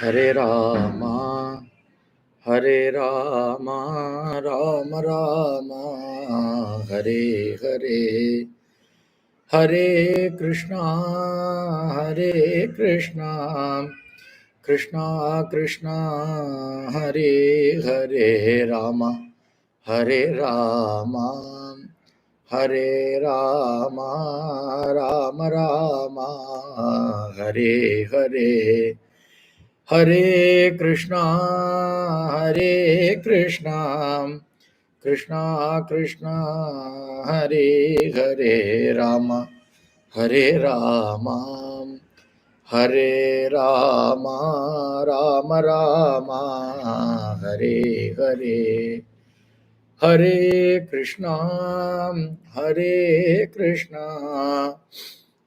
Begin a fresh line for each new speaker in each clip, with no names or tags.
Hare Rama, Hare Rama, Rama Rama, Hare Hare, Hare Krishna, Hare Krishna, Krishna Krishna, Hare Hare, Rama, Hare Rama, Hare Rama, Rama Rama, Hare Hare, Hare Krishna, Hare Krishna, Krishna Krishna, Hare Hare, Rama, Hare Rama, Hare Rama, Rama Rama, Hare Hare, Hare Krishna, Hare Krishna,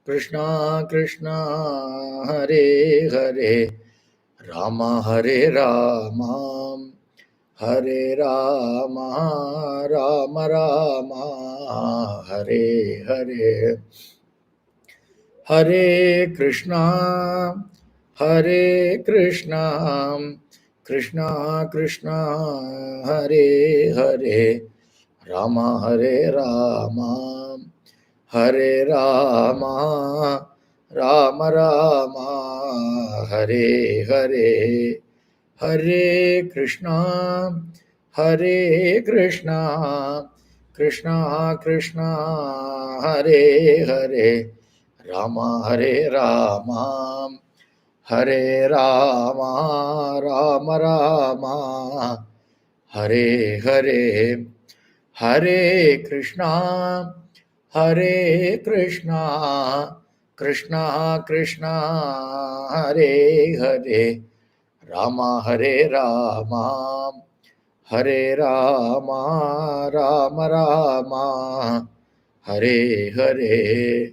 Krishna Krishna, Hare Hare, Rama Hare Rama, Hare Rama, Rama Rama, Hare Hare, Hare Krishna, Hare Krishna, Krishna Krishna, Hare Hare, Rama Hare Rama, Hare Rama, Rama Rama, Hare Hare, Hare Krishna, Hare Krishna, Krishna Krishna, Hare Hare, Rama Hare Rama, Hare Rama, Rama Rama, Hare Hare, Hare Krishna, Hare Krishna, Krishna Krishna, Hare Hare, Rama Hare Rama, Hare Rama, Rama Rama, Hare Hare,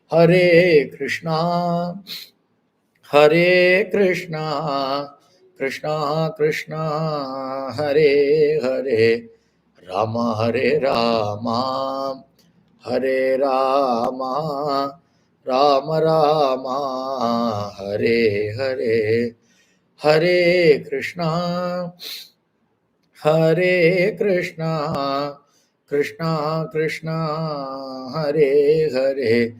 Hare Krishna, Hare Krishna, Krishna Krishna, Hare Hare, Rama Hare Rama, Hare Rama, Rama Rama, Hare Hare, Hare Krishna, Hare Krishna, Krishna Krishna, Hare Hare,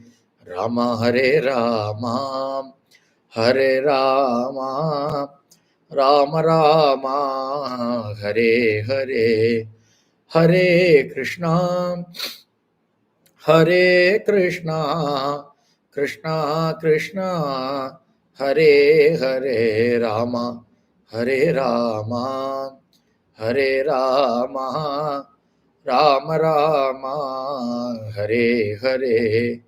Rama Hare Rama, Hare Rama, Rama Rama, Hare Hare, Hare Krishna, Hare Krishna, Krishna Krishna, Hare Hare, Rama Hare Rama, Hare Rama, Rama Rama, Hare Hare,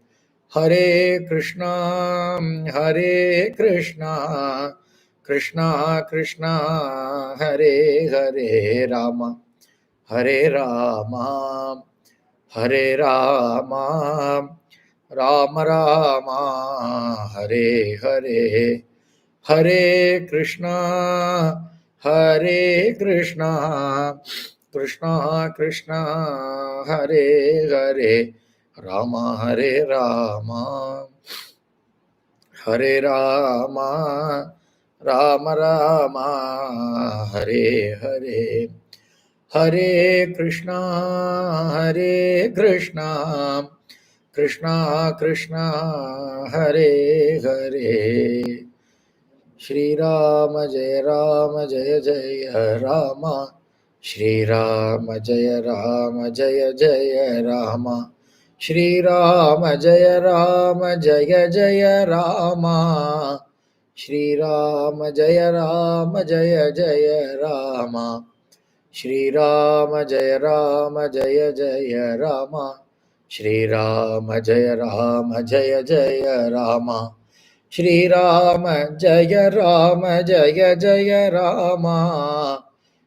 Hare Krishna, Hare Krishna, Krishna Krishna, Hare Hare, Rama Hare Rama, Hare Rama, Rama Rama, Hare Hare, Hare Krishna, Hare Krishna, Krishna Krishna, Hare Hare, Rama Hare Rama, Hare Rama, Rama Rama, Hare Hare, Hare Krishna, Hare Krishna, Krishna Krishna, Hare Hare, Shri Rama Jaya Jaya Rama, Shri Rama Jaya Jaya Rama, Shri Rama Jaya Jaya Rama, Shri Rama Jaya Jaya Rama, Shri Rama Jaya Jaya Rama, Shri Rama Jaya Jaya Rama, Shri Rama Jaya Jaya Rama,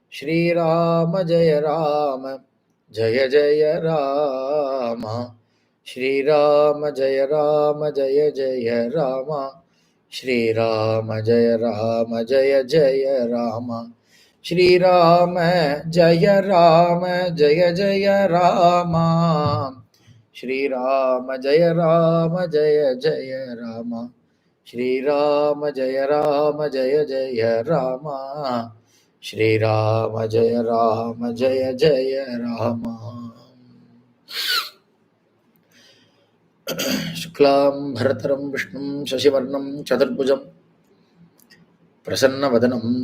Shri Rama Jaya Jaya Rama, Shri Rama Jaya Jaya Rama, Shri Rama Jaya Jaya Rama, Shri Rama Jaya Jaya Rama, Shri Rama Jaya Jaya Rama, Shri Rama Jaya Rama Jaya Jaya Rama. Shri Rama Jaya Rama Jaya Jaya Rama. Shuklam Bharataram Vishnum Shashivarnam Chaturbhujam Prasanna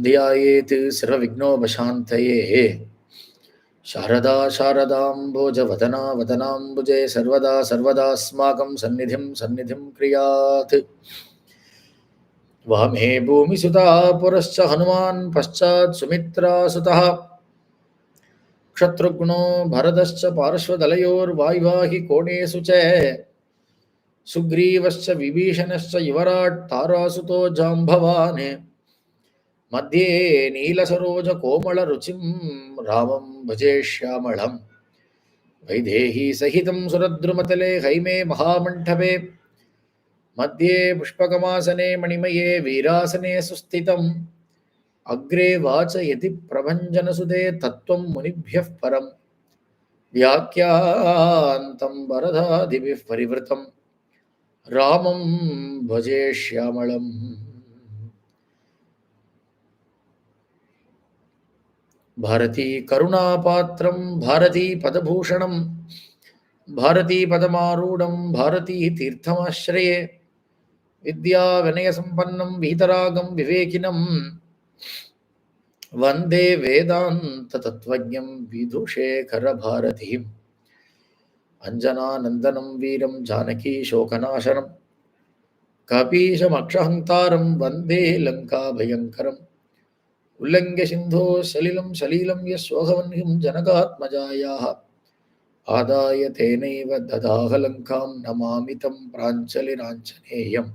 Dhiyayet Sarvavighnopashantaye Sharada Sharadamboja Vadanambuje Sarvada Sarvadasmakam Sannidhim Kriyat Vame Bhumi Sutta Purascha Hanuman Paschat Sumitra Sutta Kshatrugno Bharadascha Parashvadalayor Vaivahi Kone Suche Sugrivascha Vibhishanascha Yuvarat Tarasuto Jambhavane Madhye Neelasaroja Komala Ruchim Ramam Bhaje Shyamalam Vaidehi Sahitam Suradrumatale Haime Mahamantave Madhye Pushpakamasane Manimaye Virasane Sustitam Agre Vacha Yati Prabhanjanasude Tattvam Munibhyah Param Vyakyantam Varadhadibhih Parivratam Ramam Bhaje Shyamalam Bharati Karunapatram Bharati Padabhushanam Bharati Padamarudam Bharati Tirthamashraye Vidya Vinaya Sampannam Vitaragam Vivekinam Vande Vedanta Tatvajnam Vidushekhara Bharatim Anjana Nandanam Veeram Janaki Shokanashanam Kapisham Akshahantaram Vande Lanka Bhayankaram Ullangya Sindho Salilam Yaswagavanhim Janakatmajayaha Adaya Tenaiva Dadahalankam Namamitam Pranchaliranjaneyam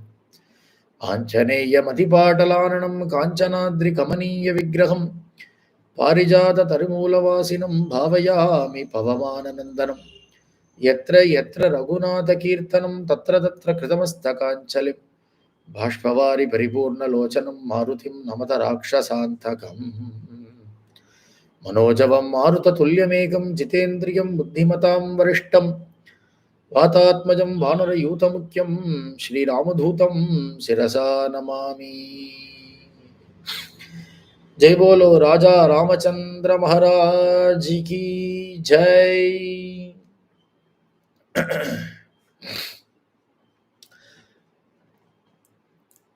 Anjaneyam Adipatalananam Kanchanadri Kamaniya Vigraham Parijata Tarimulavasinam Bhavayami Pavamananandanam Yatra Yatra Raghunatha Kirtanam Tatra Tatra Kritamastakанчалим Bhashpavari Paripurna Lochanam Marutim Namata Rakshasantakam Manojavam Maruta Tulyamekam Jitendriyam Buddhimatam Varishtam Vatatmajam Vanara Yutamukyam Shri Ramadhutam Sirasa Namami Jai Bolo Raja Ramachandra Maharaj Ki Jai.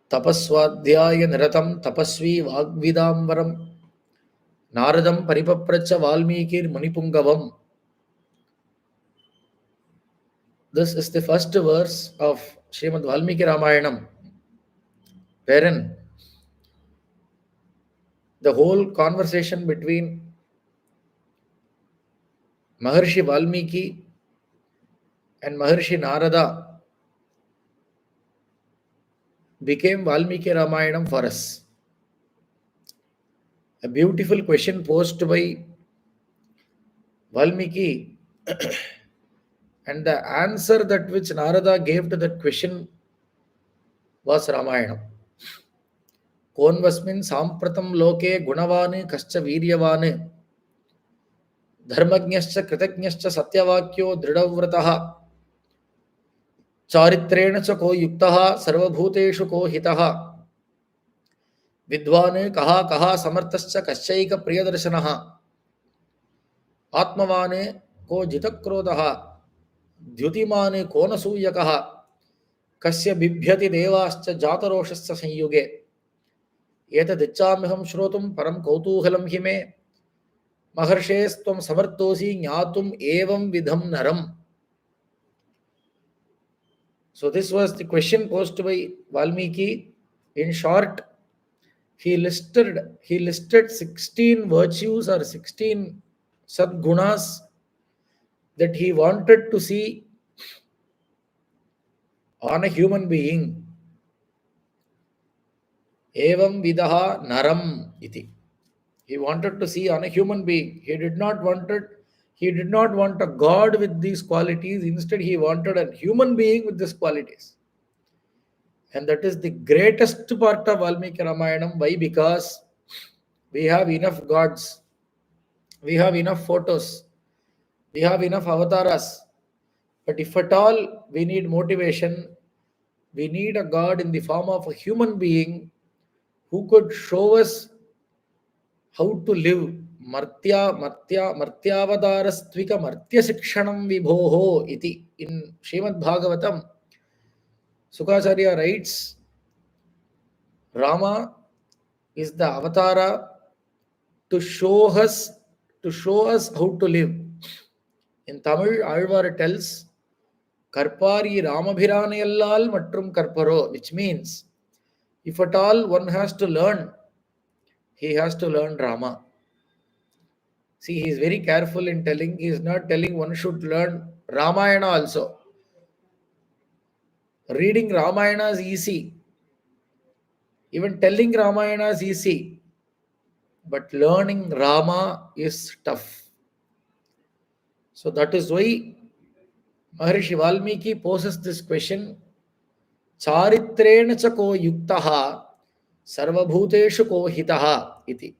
Tapaswadhyaya Niratam Tapasvi Vagvidamvaram Naradam Paripapracha Valmikir Munipungavam. This is the first verse of Srimad Valmiki Ramayanam, wherein the whole conversation between Maharshi Valmiki and Maharshi Narada became Valmiki Ramayanam for us. A beautiful question posed by Valmiki and the answer that which Narada gave to that question was Ramayana. Konvasmin sampratam loke gunavane kascha viryavane dharmajnascha kritajnascha satyavakyo dridavvrataha charitrena cha ko yuktaha sarvabhuteshu ko hitaha vidvane kaha kaha samartascha kaschaika priyadarshanaha atmavane ko jitakrodaha द्युतिमाने कोनसूयकः कस्य बिभ्यति देवाश्च जातरोषस्य संयुगे एतदिच्छाम्यहं श्रोतुं परं कौतूहलं हि मे महर्षेस्त्वं समर्थोऽसि ज्ञातुम् एवं विधं नरम्. So this was the question posed by Valmiki. In short, he listed 16 virtues or 16 sadgunas that he wanted to see on a human being. Evam vidaha naram iti. He wanted to see on a human being. He did not want a god with these qualities. Instead, he wanted a human being with these qualities. And that is the greatest part of Valmiki Ramayanam. Why? Because we have enough gods. We have enough photos. We have enough avatars. But if at all we need motivation, We need a God in the form of a human being who could show us how to live. Martyavadarastvika Martya Sikshanam Vibhoho iti. In Srimad Bhagavatam, Sukacharya writes, Rama is the avatara to show us how to live. In Tamil, Alvar tells, Karpari Ramabhiranayallal Matrum Karparo, which means if at all one has to learn, he has to learn Rama. See, he is very careful in telling, he is not telling one should learn Ramayana also. Reading Ramayana is easy. Even telling Ramayana is easy. But learning Rama is tough. So that is why Maharishi Valmiki poses this question, Charitrena cha ko yuktaha sarvabhuteshu ko hitaha iti.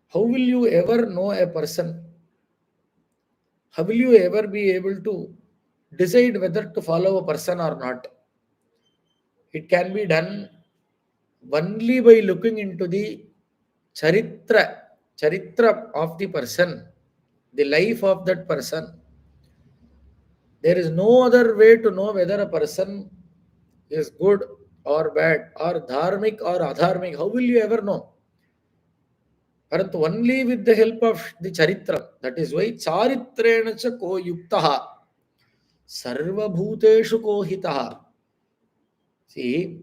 How will you ever know a person? How will you ever be able to decide whether to follow a person or not? It can be done only by looking into the charitra of the person, the life of that person. There is no other way to know whether a person is good or bad, or dharmic or adharmic. How will you ever know? Parantu only with the help of the charitra. That is why charitrena cha ko yuktaha sarvabhuteshu ko hitaha. See,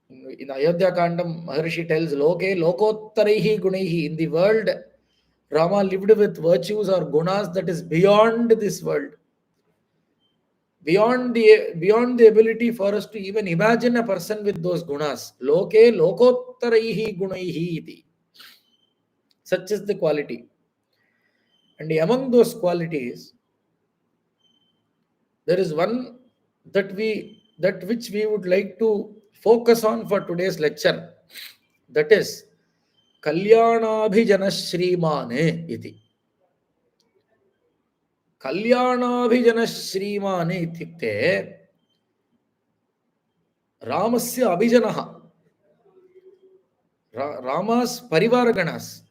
in Ayodhya Kandam, Maharshi tells, Loke lokottarihi gunaihi. In the world, Rama lived with virtues or gunas that is beyond this world. Beyond the ability for us to even imagine a person with those gunas. Loke lokottaraihi gunaihi iti. Such is the quality. And among those qualities, there is one that which we would like to focus on for today's lecture. That is Kalyanabhijana Srimane iti. Kalyanabhijana Srimane ityukte Ramasya Abhijanaha. Rama's Parivaraganas.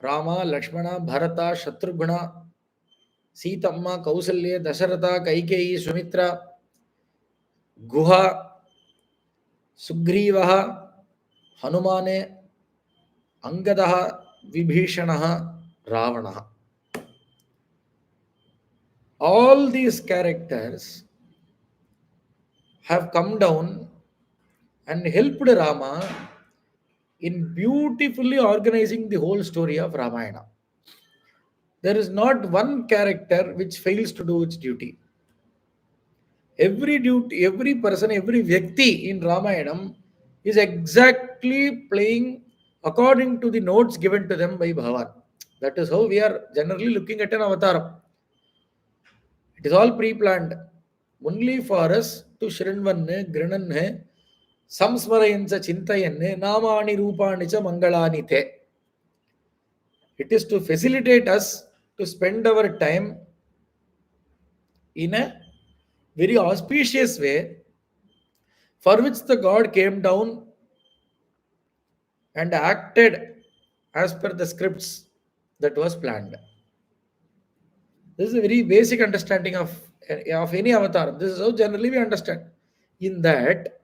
Rama, Lakshmana, Bharata, Shatrughna, Sitamma, Kausalya, Dasharatha, Kaikeyi, Sumitra, Guha, Sugrivaha, Hanumane, Angadaha, Vibhishanaha, Ravanaha. All these characters have come down and helped Rama in beautifully organizing the whole story of Ramayana. There is not one character which fails to do its duty. Every duty, every person, every Vyakti in Ramayanam is exactly playing according to the notes given to them by Bhagavan. That is how we are generally looking at an avatar. It is all pre-planned. Only for us to Shrinvanne, Grinanne, Samsmarayancha Chintayanne, Namani Rupani cha Mangalani te. It is to facilitate us to spend our time in a very auspicious way, for which the God came down and acted as per the scripts that was planned. This is a very basic understanding of any avatar. This is how generally we understand. In that,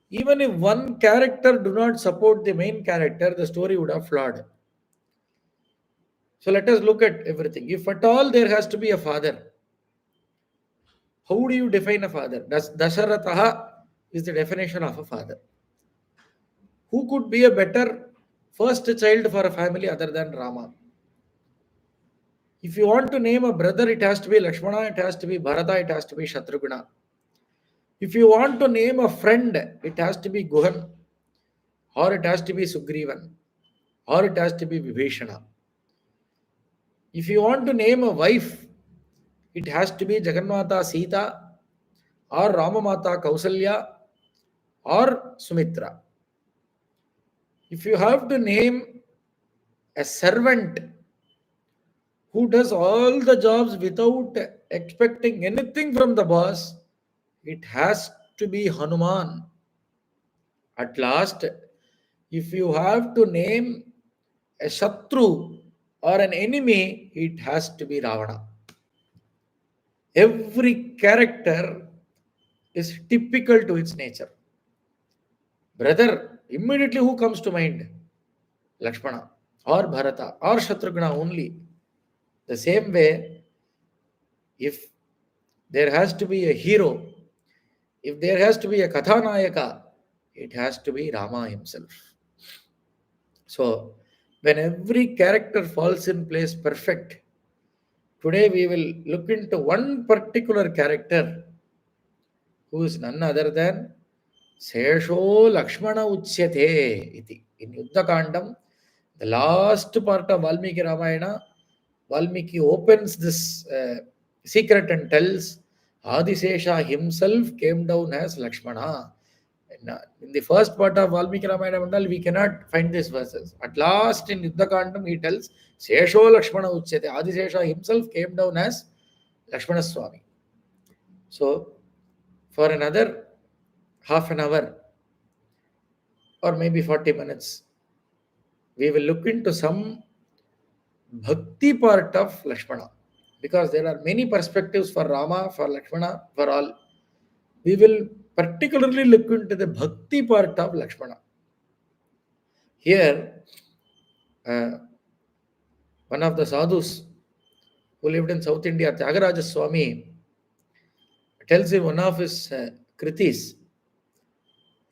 even if one character do not support the main character, the story would have flawed. So let us look at everything. If at all there has to be a father, how do you define a father? Dasharataha is the definition of a father. Who could be a better first child for a family other than Rama? If you want to name a brother, it has to be Lakshmana, it has to be Bharata, it has to be Shatrughna. If you want to name a friend, it has to be Guhan, or it has to be Sugrivan, or it has to be Vibhishana. If you want to name a wife, it has to be Jagannatha Sita, or Ramamata Kausalya, or Sumitra. If you have to name a servant who does all the jobs without expecting anything from the boss, It has to be Hanuman. At last, if you have to name a Shatru or an enemy, it has to be Ravana. Every character is typical to its nature. Brother, immediately who comes to mind? Lakshmana or Bharata or Shatrughna only. The same way, if there has to be a hero, if there has to be a Kathanayaka, it has to be Rama himself. So, when every character falls in place perfect, today we will look into one particular character who is none other than Sesho Lakshmana Uchyate iti. In Yuddha Kandam, the last part of Valmiki Ramayana, Valmiki opens this secret and tells Adisesha himself came down as Lakshmana. In the first part of Valmiki Ramayana Mandal, we cannot find these verses. At last in Yuddha Kandam, he tells Sesho Lakshmana Uchyate. Adisesha himself came down as Lakshmana Swami. So, for another half an hour or maybe 40 minutes, we will look into some bhakti part of Lakshmana, because there are many perspectives for Rama, for Lakshmana, for all. We will particularly look into the bhakti part of Lakshmana. Here, uh, one of the sadhus who lived in South India, Tyagaraja Swami, tells in one of his kritis,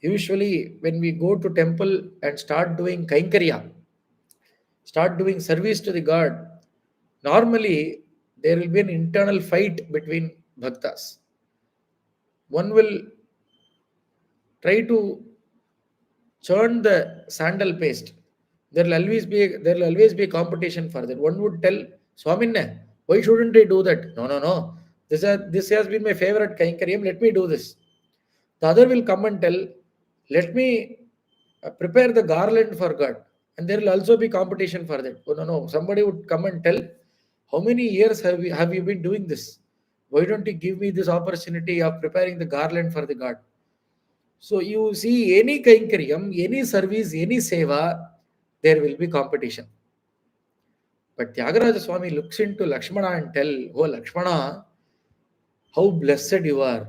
usually when we go to temple and start doing kaikarya, start doing service to the God, normally there will be an internal fight between bhaktas. One will try to churn the sandal paste. There will always be a competition for that. One would tell Swaminna, why shouldn't I do that? No, no, no. This has been my favorite Kainkaryam. Let me do this. The other will come and tell, let me prepare the garland for God. And there will also be competition for that. Oh, no, no. Somebody would come and tell, how many years have you been doing this? Why don't you give me this opportunity of preparing the garland for the God? So you see, any Kainkaryam, any service, any seva, there will be competition. But Tyagaraja Swami looks into Lakshmana and tell, oh Lakshmana, how blessed you are.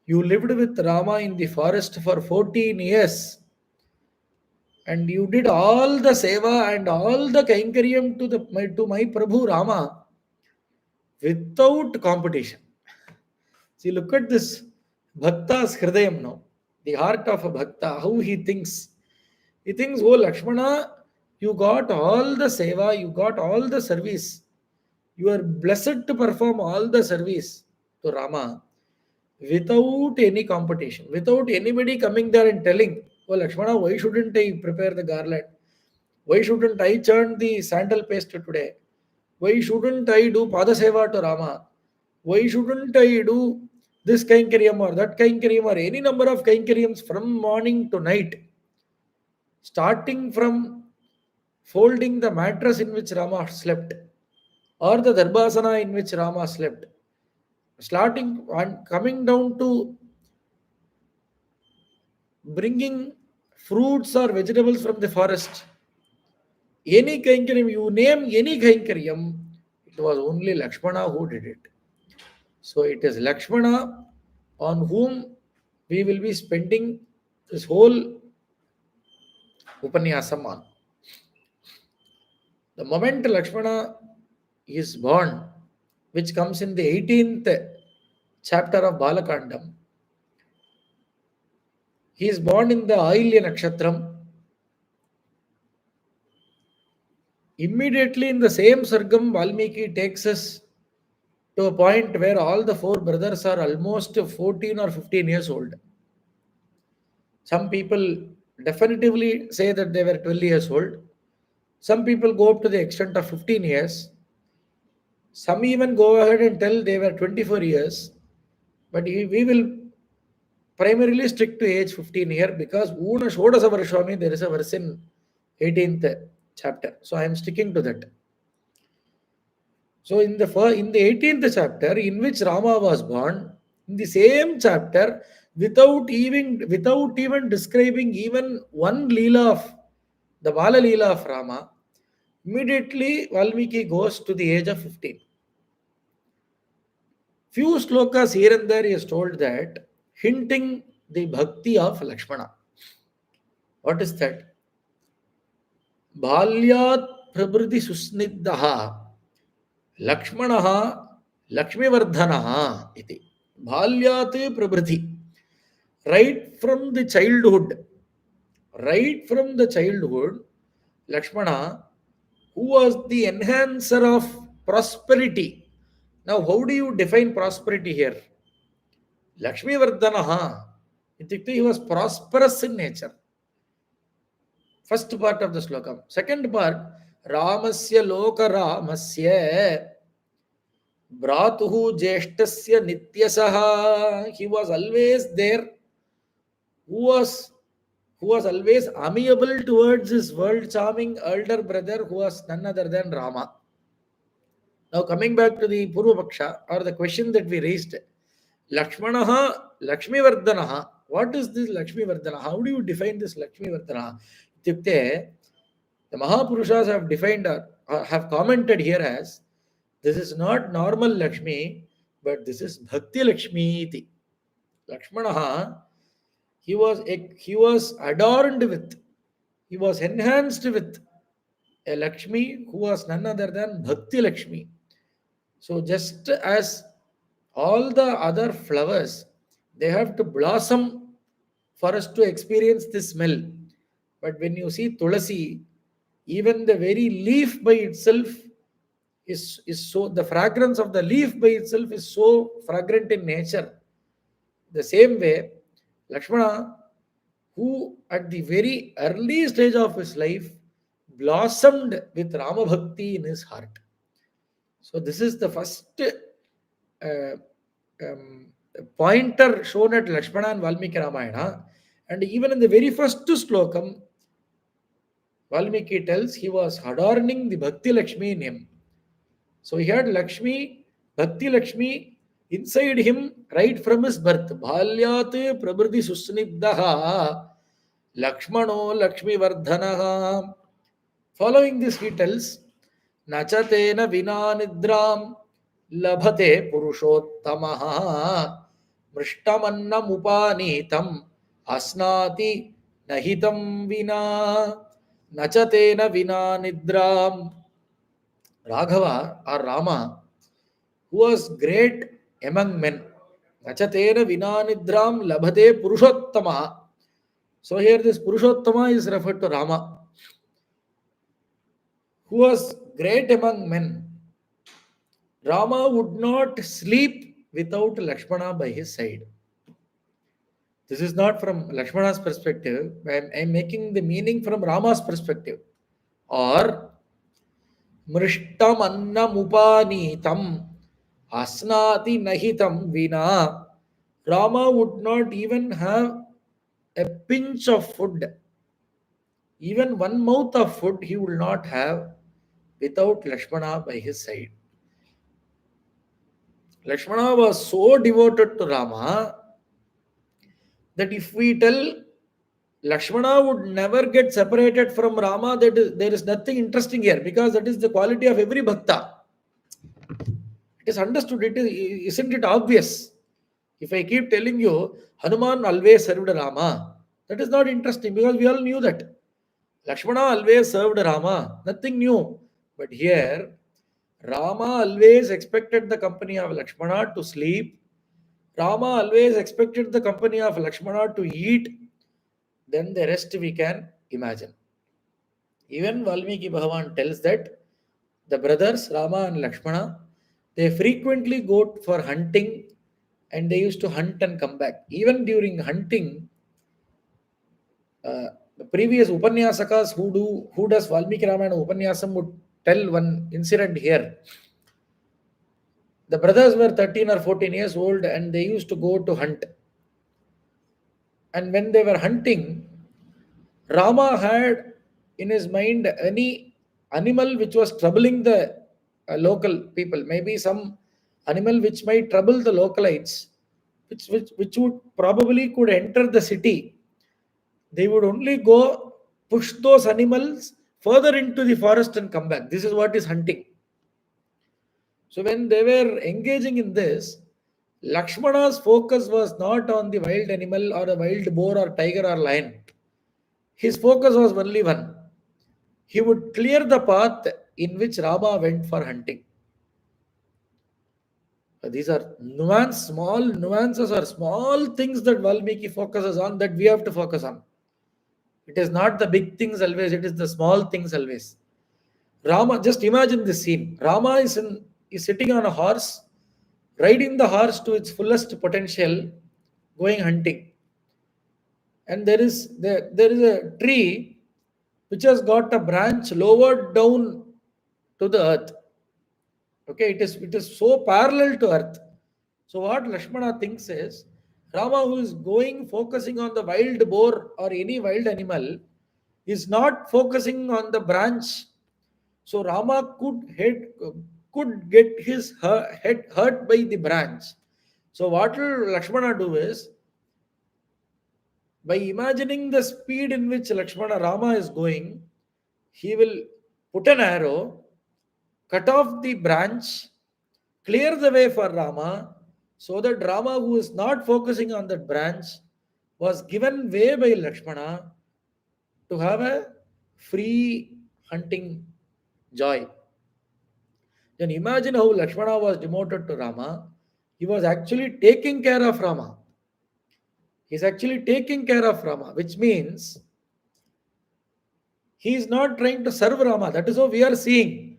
You lived with Rama in the forest for 14 years, and you did all the seva and all the Kainkaryam to my Prabhu Rama without competition. See, look at this Bhakta's Hridayam now, the heart of a Bhakta, how he thinks. He thinks, oh Lakshmana, you got all the seva, you got all the service. You are blessed to perform all the service to Rama without any competition, without anybody coming there and telling, oh Lakshmana, why shouldn't I prepare the garland? Why shouldn't I churn the sandal paste today? Why shouldn't I do Padaseva to Rama? Why shouldn't I do this Kainkaryam or that Kainkaryam or any number of Kainkaryams from morning to night? Starting from folding the mattress in which Rama slept, or the Darbhasana in which Rama slept, starting and coming down to bringing fruits or vegetables from the forest. Any Kainkaryam, you name any Kainkaryam, it was only Lakshmana who did it. So it is Lakshmana on whom we will be spending this whole Upanyasam on. The moment Lakshmana is born, which comes in the 18th chapter of Balakandam, he is born in the Ailya Nakshatram. Immediately in the same Sargam, Valmiki takes us to a point where all the four brothers are almost 14 or 15 years old. Some people definitively say that they were 12 years old. Some people go up to the extent of 15 years. Some even go ahead and tell they were 24 years. But we will primarily stick to age 15 here, because Una Shodasa Varshami, there is a verse in 18th chapter. So I am sticking to that. So in the 18th chapter, in which Rama was born, In the same chapter, without even describing even one Leela of the Bala Leela of Rama, immediately Valmiki goes to the age of 15. Few slokas here and there is told that, hinting the bhakti of Lakshmana. What is that? Balyat prabhriti susniddaha Lakshmanaha Lakshmivardhanaha iti. Balyat prabhriti. Right from the childhood, Lakshmana, who was the enhancer of prosperity. Now, how do you define prosperity here? Lakshmi Vardhanaha. He was prosperous in nature. First part of the slokam. Second part, Ramasya Loka Ramasya Bratuhu Jeshtasya Nityasaha. He was always there. Who was always amiable towards his world charming elder brother, who was none other than Rama. Now, coming back to the Purva or the question that we raised, Lakshmanaha, Lakshmi Vardhanaha. What is this Lakshmi Vardhana? How do you define this Lakshmi Vardhana? The Mahapurushas have defined or have commented here as, this is not normal Lakshmi, but this is Bhakti Lakshmi iti. Lakshmanaha, he was adorned with, he was enhanced with a Lakshmi who was none other than Bhakti Lakshmi. So just as all the other flowers, they have to blossom for us to experience this smell. But when you see Tulasi, even the very leaf by itself is so, the fragrance of the leaf by itself is so fragrant in nature. The same way, Lakshmana, who at the very early stage of his life blossomed with Rama Bhakti in his heart. So this is the first pointer shown at Lakshmana and Valmiki Ramayana. And even in the very first slokam, Valmiki tells he was adorning the Bhakti Lakshmi in him. So he had Lakshmi, Bhakti Lakshmi inside him right from his birth. Bhalyat prabhriti susniddaha Lakshmano Lakshmi Vardhanaha. Following this, he tells, Nachatena vina nidram labhate purushottamaha mrishtamanna mupanitam asnati nahitam vina nachatena vina nidram. Raghava or Rama, who was great among men. Nachatena vina nidram labhate purushottamaha. So here this Purushottama is referred to Rama, who was great among men. Rama would not sleep without Lakshmana by his side. This is not from Lakshmana's perspective. I'm making the meaning from Rama's perspective. Or Mrishtam annam upanitam asnati nahitam vina. Rama would not even have a pinch of food. Even one mouth of food he will not have without Lakshmana by his side. Lakshmana was so devoted to Rama that if we tell Lakshmana would never get separated from Rama, there is nothing interesting here, because that is the quality of every bhakta. It is understood. Isn't it obvious? If I keep telling you Hanuman always served Rama, that is not interesting, because we all knew that. Lakshmana always served Rama, nothing new. But here, Rama always expected the company of Lakshmana to sleep. Rama always expected the company of Lakshmana to eat. Then the rest we can imagine. Even Valmiki Bhagavan tells that the brothers Rama and Lakshmana, they frequently go for hunting, and they used to hunt and come back. Even during hunting, the previous Upanyasakas who does Valmiki Ramayana Upanyasam would tell one incident here. The brothers were 13 or 14 years old, and they used to go to hunt. And when they were hunting, Rama had in his mind any animal which was troubling the local people, maybe some animal which might trouble the localites. which would probably could enter the city. They would only go push those animals further into the forest and come back. This is what is hunting. So when they were engaging in this, Lakshmana's focus was not on the wild animal or a wild boar or tiger or lion. His focus was only one. He would clear the path in which Rama went for hunting. These are small nuances or small things that Valmiki focuses on that we have to focus on. It is not the big things always, it is the small things always. Rama, just imagine this scene. Rama is sitting on a horse, riding the horse to its fullest potential, going hunting. And there is a tree which has got a branch lowered down to the earth. Okay, it is so parallel to earth. So what Lakshmana thinks is Rama, who is going focusing on the wild boar or any wild animal, is not focusing on the branch. So Rama could get his head hurt by the branch. So what will Lakshmana do is, by imagining the speed in which Rama is going, he will put an arrow, cut off the branch, clear the way for Rama, so that Rama, who is not focusing on that branch, was given way by Lakshmana to have a free hunting joy. Then imagine how Lakshmana was demoted to Rama. He was actually taking care of Rama. He's actually taking care of Rama, which means he is not trying to serve Rama. That is how we are seeing.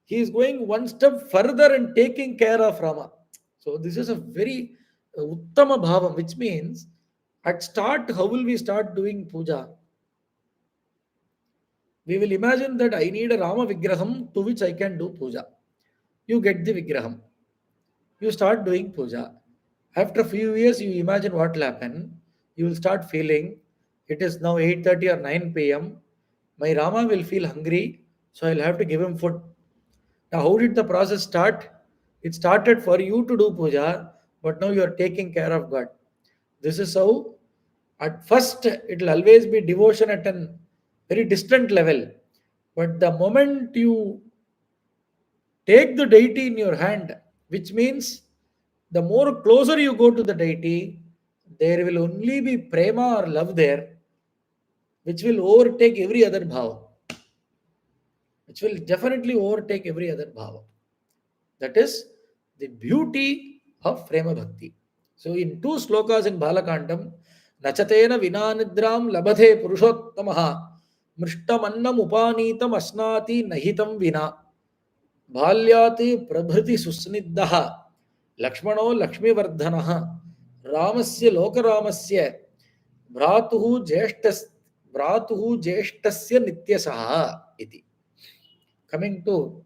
He is going one step further and taking care of Rama. So this is a very uttama bhavam, which means at start, how will we start doing puja? We will imagine that I need a Rama Vigraham to which I can do puja. You get the Vigraham. You start doing puja. After a few years, you imagine what will happen. You will start feeling it is now 8:30 or 9 p.m. My Rama will feel hungry, so I'll have to give him food. Now, how did the process start? It started for you to do puja, but now you are taking care of God. This is how, at first, it will always be devotion at a very distant level. But the moment you take the deity in your hand, which means the more closer you go to the deity, there will only be prema or love there, which will overtake every other bhava. Which will definitely overtake every other bhava. That is the beauty of Prema Bhakti. So in two slokas in Balakandam, Nachatena Vinanidram Labadhe Purushottamaha Mrishtamannam Upanitam Asnati Nahitam Vina Bhalyati Prabhriti Susniddaha Lakshmano Lakshmivardhanaha Ramasya Lokaramasya Bhratuhu Jeshtasya Nityasaha iti. Coming to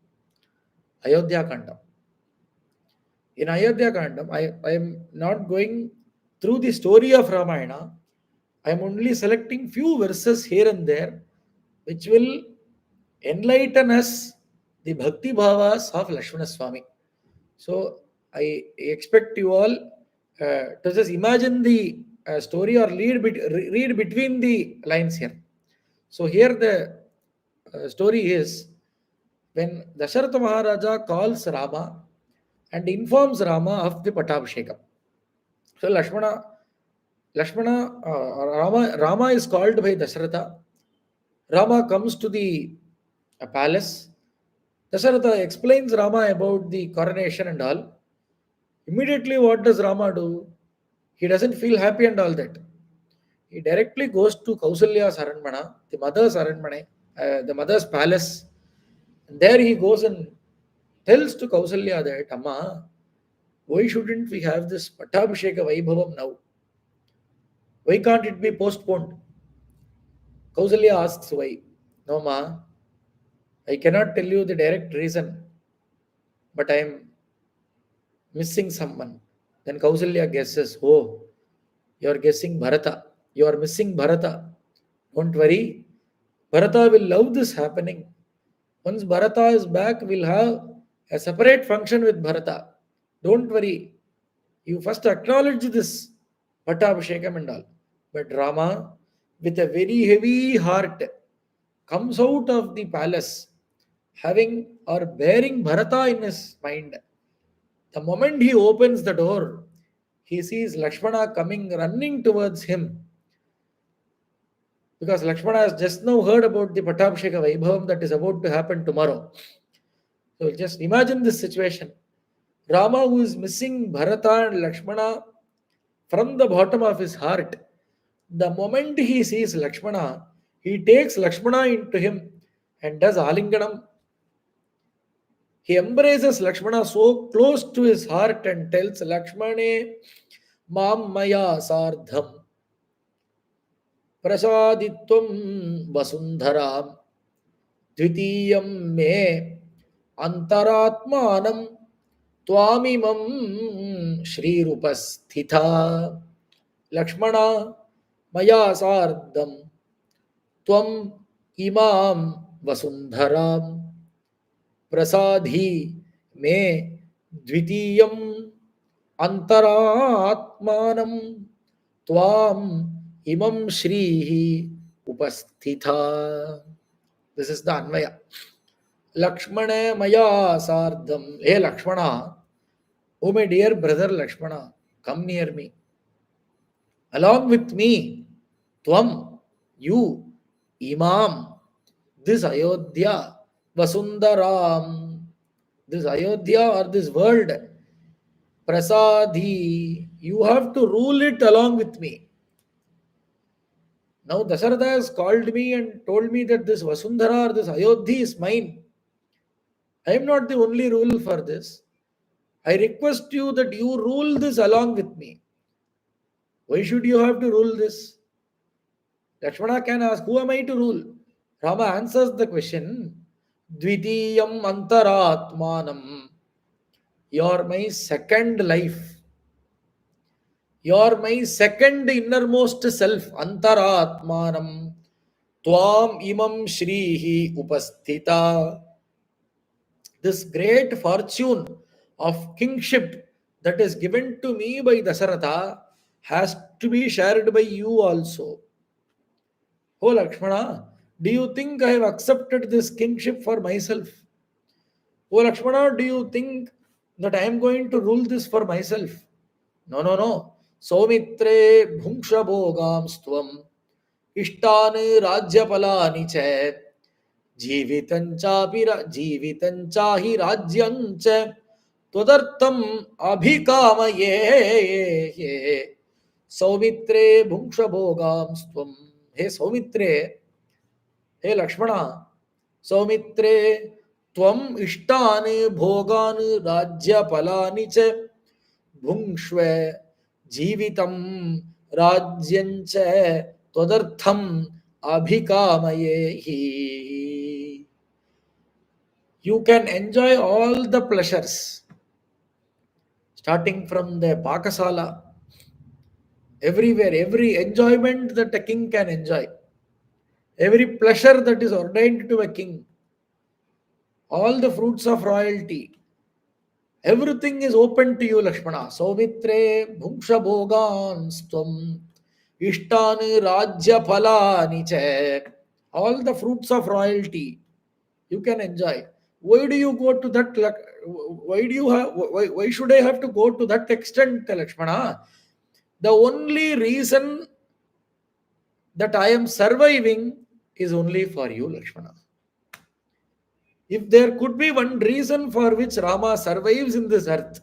Ayodhya Kandam. In Ayodhya Kandam, I am not going through the story of Ramayana. I am only selecting few verses here and there which will enlighten us the Bhakti Bhavas of Lakshmana Swami. So I expect you all to just imagine the story or read between the lines here. So here the story is, when Dasharatha Maharaja calls Rama and informs Rama of the Pattabhishekam. So Rama is called by Dasharatha. Rama comes to the palace. Dasharatha explains Rama about the coronation and all. Immediately, what does Rama do? He doesn't feel happy and all that. He directly goes to Kausalya's Aranmana, the mother's palace. And there he goes and tells to Kausalya that, Amma, why shouldn't we have this Pattabhisheka Vaibhavam now? Why can't it be postponed? Kausalya asks why. No, ma, I cannot tell you the direct reason, but I am missing someone. Then Kausalya guesses, oh, you are guessing Bharata. You are missing Bharata. Don't worry. Bharata will love this happening. Once Bharata is back, we'll have a separate function with Bharata. Don't worry. You first acknowledge this Pattabhishekam and all. But Rama, with a very heavy heart, comes out of the palace, having or bearing Bharata in his mind. The moment he opens the door, he sees Lakshmana coming, running towards him. Because Lakshmana has just now heard about the Pattabhisheka Vaibhavam that is about to happen tomorrow. So just imagine this situation. Rama, who is missing Bharata and Lakshmana from the bottom of his heart, the moment he sees Lakshmana, he takes Lakshmana into him and does Alinganam. He embraces Lakshmana so close to his heart and tells Lakshmane, Mam Maya Sardham Prasaditvam Vasundharam Dvitiyam Me Antaratmanam Twamimam Shri Rupasthitha Lakshmana Maya Sardham Tvam Imam Vasundharam Prasadhi Me Dvitiyam Antaratmanam Tvam Imam Shri Upasthitha. This is the Anvaya. Lakshmana Maya Sardham. Hey Lakshmana, oh my dear brother Lakshmana, come near me. Along with me, Tvam, you, Imam, this Ayodhya, Vasundaram, this Ayodhya or this world, Prasadi, you have to rule it along with me. Now Dasharatha has called me and told me that this Vasundhara or this Ayodhya is mine. I am not the only ruler for this. I request you that you rule this along with me. Why should you have to rule this? Lakshmana can ask, who am I to rule? Rama answers the question, Dvitiyam Antaratmanam. You are my second life. You are my second innermost self, Antaratmanam. Tvam imam Shrihi Upasthita. This great fortune of kingship that is given to me by Dasharatha has to be shared by you also. Oh Lakshmana, do you think I have accepted this kingship for myself? Oh Lakshmana, do you think that I am going to rule this for myself? No, no, no. Saumitre bhunksha bhogam stvam ishtani rajyapalani che जीवितंचाहि राज्यंच त्वदर्थम अभिकामये सौमित्रे भुंक्ष भोगां स्वम. हे सौमित्रे, हे लक्ष्मणा, सौमित्रे त्वम इष्टानि भोगानि राज्यफलानि च भुंक्ष्व जीवितं राज्यंच त्वदर्थम अभिकामये. You can enjoy all the pleasures, starting from the Pakasala, everywhere, every enjoyment that a king can enjoy, every pleasure that is ordained to a king, all the fruits of royalty, everything is open to you, Lakshmana. Saumitre bhunksha bhogan stvam ishtani rajya phalani che. All the fruits of royalty you can enjoy. Why do you go to that? Why should I have to go to that extent, Lakshmana? The only reason that I am surviving is only for you, Lakshmana. If there could be one reason for which Rama survives in this earth,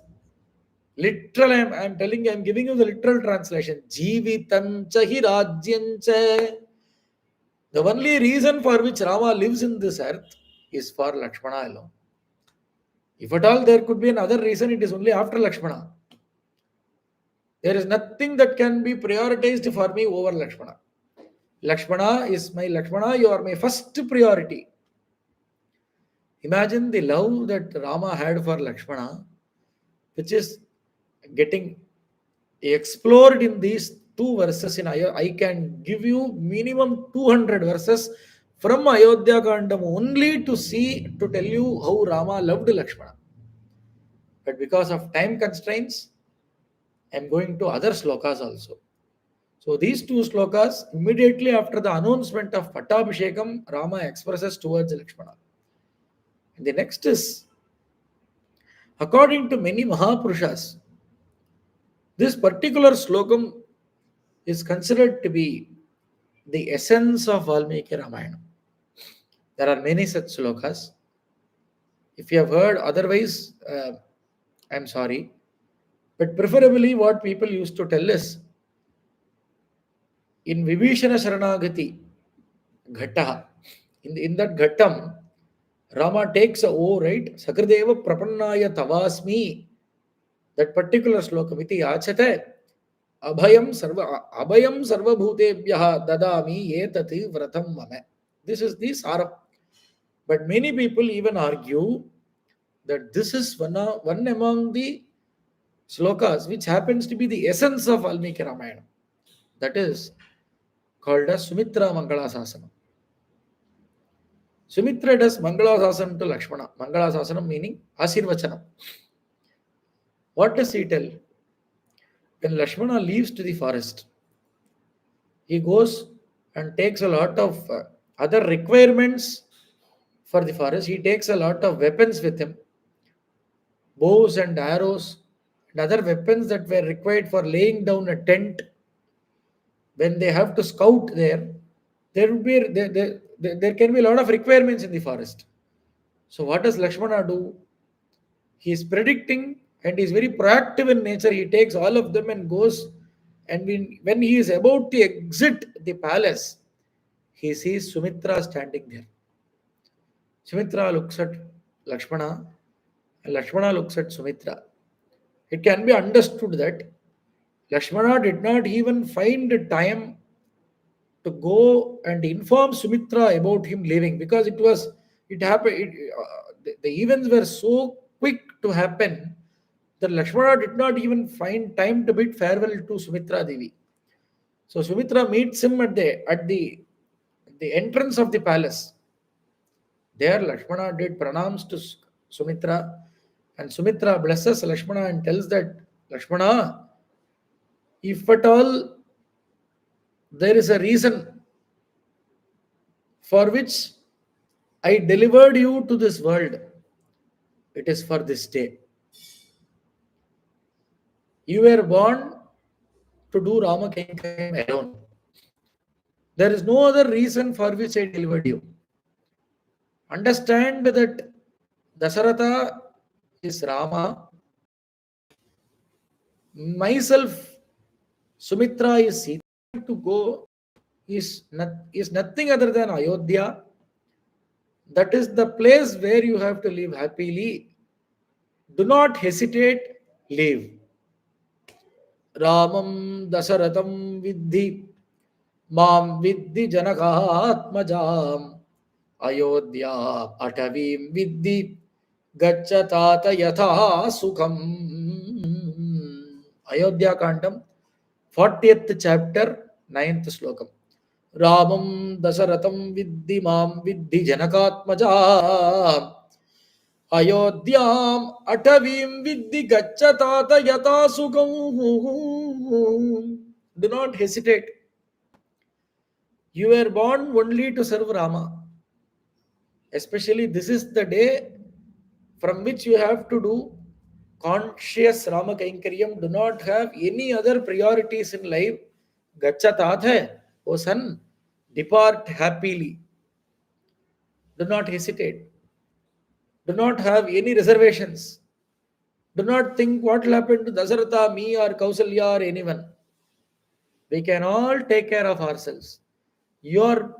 literal, I am telling you, I am giving you the literal translation. Jeevitam chahi rajyancha. The only reason for which Rama lives in this earth is for Lakshmana alone. If at all there could be another reason, it is only after Lakshmana. There is nothing that can be prioritized for me over Lakshmana. Lakshmana is my Lakshmana, you are my first priority. Imagine the love that Rama had for Lakshmana, which is getting explored in these two verses. I can give you minimum 200 verses from Ayodhya Kandam only to tell you how Rama loved Lakshmana. But because of time constraints, I am going to other slokas also. So these two slokas, immediately after the announcement of Pattabhishekam, Rama expresses towards Lakshmana. And the next is, according to many Mahapurushas, this particular slokam is considered to be the essence of Valmiki Ramayana. There are many such slokas. If you have heard otherwise, I'm sorry. But preferably, what people used to tell is in Vibhishana Sharanagati Ghattaha, in that Ghattam, Rama takes a oath, right? Sakradeva Prapannaya Tavasmi, that particular sloka, Viti Achate, Abhayam Sarva Bhutebhyaha Dadami Yetati Vratam Mame. This is the Sara. But many people even argue that this is one among the slokas which happens to be the essence of Valmiki Ramayana. That is called as Sumitra Mangala. Sumitra does Mangala to Lakshmana. Mangala meaning Asirvachanam. What does he tell? When Lakshmana leaves to the forest, he goes and takes a lot of other requirements for the forest. He takes a lot of weapons with him, bows and arrows, and other weapons that were required for laying down a tent. When they have to scout there will be there can be a lot of requirements in the forest. So what does Lakshmana do? He is predicting and he is very proactive in nature. He takes all of them and goes. And when he is about to exit the palace, he sees Sumitra standing there. Sumitra looks at Lakshmana and Lakshmana looks at Sumitra. It can be understood that Lakshmana did not even find time to go and inform Sumitra about him leaving, because it happened. The events were so quick to happen that Lakshmana did not even find time to bid farewell to Sumitra Devi. So Sumitra meets him at the entrance of the palace. There Lakshmana did pranams to Sumitra, and Sumitra blesses Lakshmana and tells that, Lakshmana, if at all there is a reason for which I delivered you to this world, it is for this day. You were born to do Rama Kainkayam alone. There is no other reason for which I delivered you. Understand that Dasaratha is Rama. Myself, Sumitra is Sita. To go is nothing other than Ayodhya. That is the place where you have to live happily. Do not hesitate, live. Ramam Dasaratham Vidhi Mam Vidhi Janakaatmajam Ayodhya Atavim Vidhi Gachatata Yatha Sukham. Ayodhya Kandam, 40th chapter, 9th slokam. Ramam Dasaratham Vidhi Mam Vidhi Janakatmaja Ayodhyam Atavim Vidhi Gachatata Yata Sukham. Do not hesitate. You were born only to serve Rama. Especially this is the day from which you have to do conscious Rama Kainkaryam. Do not have any other priorities in life. Gachatat hai, O son, depart happily. Do not hesitate. Do not have any reservations. Do not think what will happen to Dasaratha, me or Kausalya or anyone. We can all take care of ourselves. Your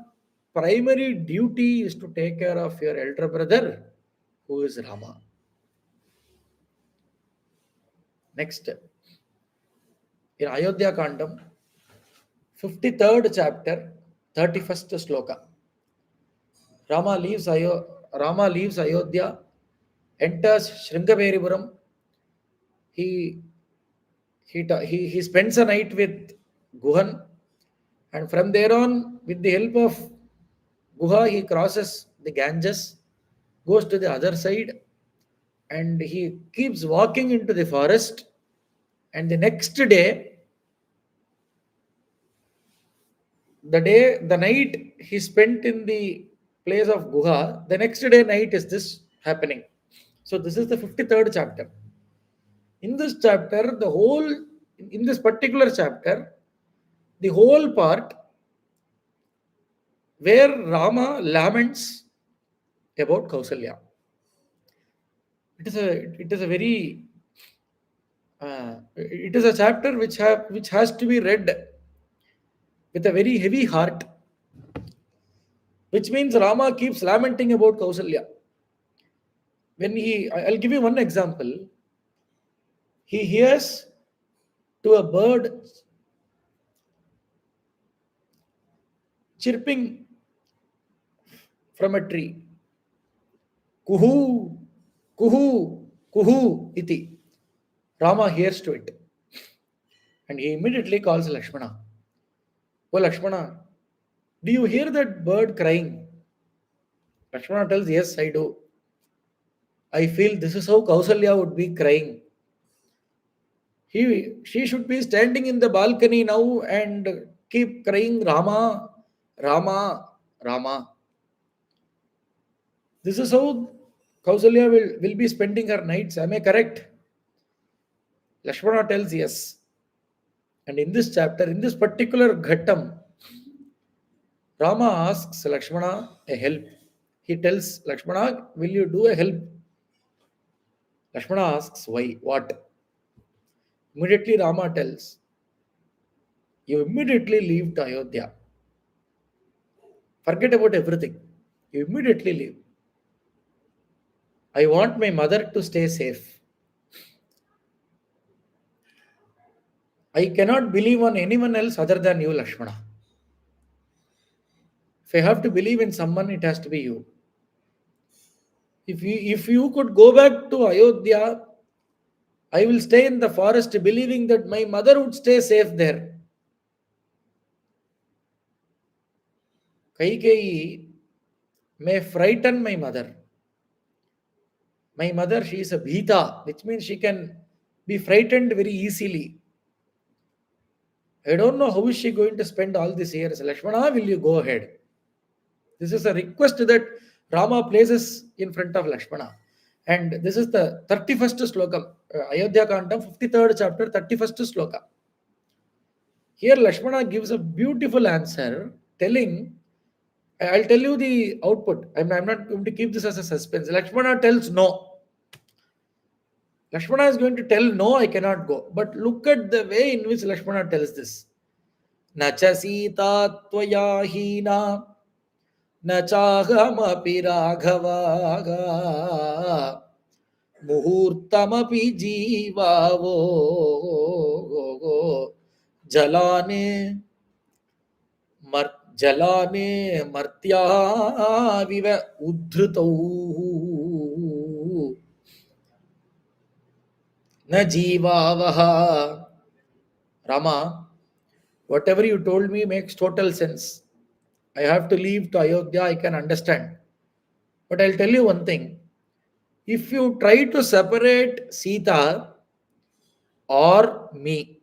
primary duty is to take care of your elder brother, who is Rama. Next, in Ayodhya Kandam, 53rd chapter, 31st sloka. Rama leaves Ayodhya, enters Sringeripuram. He spends a night with Guhan, and from there on, with the help of Guha, he crosses the Ganges, goes to the other side, and he keeps walking into the forest. And the next day, the night he spent in the place of Guha, the next day night is this happening. So this is the 53rd chapter. In this chapter, in this particular chapter, the whole part where Rama laments about Kausalya. It is a very it is a chapter which has to be read with a very heavy heart, which means Rama keeps lamenting about Kausalya. I'll give you one example. He hears to a bird chirping from a tree. Kuhu, kuhu, kuhu iti. Rama hears to it. And he immediately calls Lakshmana. Oh Lakshmana, do you hear that bird crying? Lakshmana tells, yes, I do. I feel this is how Kausalya would be crying. She should be standing in the balcony now and keep crying Rama, Rama, Rama. This is how Kausalya will be spending her nights. Am I correct? Lakshmana tells yes. And in this chapter, in this particular ghattam, Rama asks Lakshmana a help. He tells Lakshmana, will you do a help? Lakshmana asks, why? What? Immediately Rama tells, you immediately leave to Ayodhya. Forget about everything. You immediately leave. I want my mother to stay safe. I cannot believe on anyone else other than you, Lakshmana. If I have to believe in someone, it has to be you. If you could go back to Ayodhya, I will stay in the forest believing that my mother would stay safe there. Kaikeyi may frighten my mother. My mother, she is a bhita, which means she can be frightened very easily. I don't know how is she going to spend all these years. Lakshmana, will you go ahead? This is a request that Rama places in front of Lakshmana. And this is the 31st sloka, Ayodhya Kandam, 53rd chapter, 31st sloka. Here Lakshmana gives a beautiful answer telling, I'll tell you the output. I'm not going to keep this as a suspense. Lakshmana tells no. Lakshmana is going to tell no, I cannot go. But look at the way in which Lakshmana tells this. Nacha Sita Tvaya Hina Nachahamapi Raghavaga Muhurtamapi Jivavo Jalane Jalane Martya Viva Udhrutau Na Jivavaha. Rama, whatever you told me makes total sense. I have to leave to Ayodhya, I can understand. But I'll tell you one thing. If you try to separate Sita or me,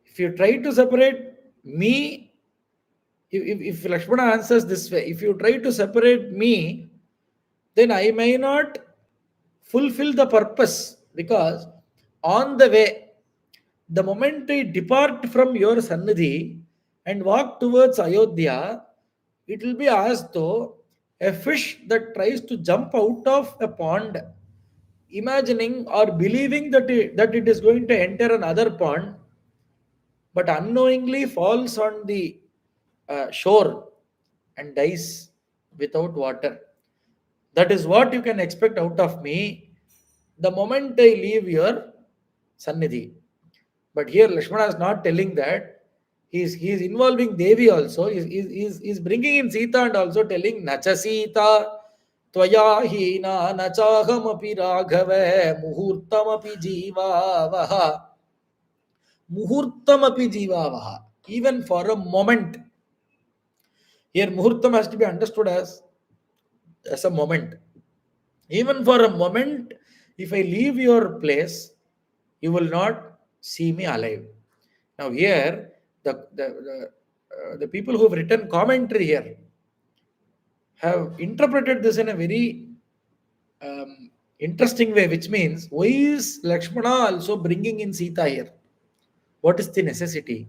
if you try to separate me, if Lakshmana answers this way, if you try to separate me, then I may not fulfill the purpose, because on the way, the moment I depart from your Sannidhi and walk towards Ayodhya, it will be as though a fish that tries to jump out of a pond, imagining or believing that it is going to enter another pond, but unknowingly falls on the shore and dies without water. That is what you can expect out of me the moment I leave your Sannidhi. But here Lakshmana is not telling that. He's involving Devi also. He's bringing in Sita and also telling Nacha Sita Tvaya Hina Nachaham api Raghave Muhurtam api Jivavaha. Muhurtam api Jivavaha. Even for a moment. Here Muhurtam has to be understood as a moment. Even for a moment, if I leave your place, you will not see me alive. Now here, the people who have written commentary here have interpreted this in a very interesting way, which means why is Lakshmana also bringing in Sita here? What is the necessity?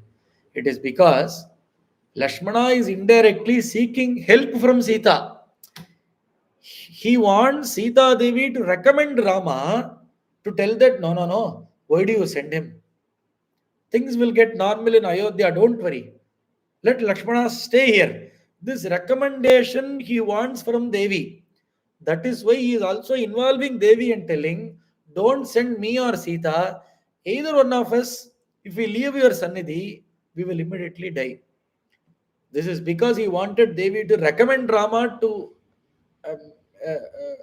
It is because Lakshmana is indirectly seeking help from Sita. He wants Sita Devi to recommend Rama to tell that no, no, no, why do you send him? Things will get normal in Ayodhya, don't worry. Let Lakshmana stay here. This recommendation he wants from Devi. That is why he is also involving Devi and telling, don't send me or Sita. Either one of us, if we leave your Sannidhi, we will immediately die. This is because he wanted Devi to recommend Rama um, uh, uh,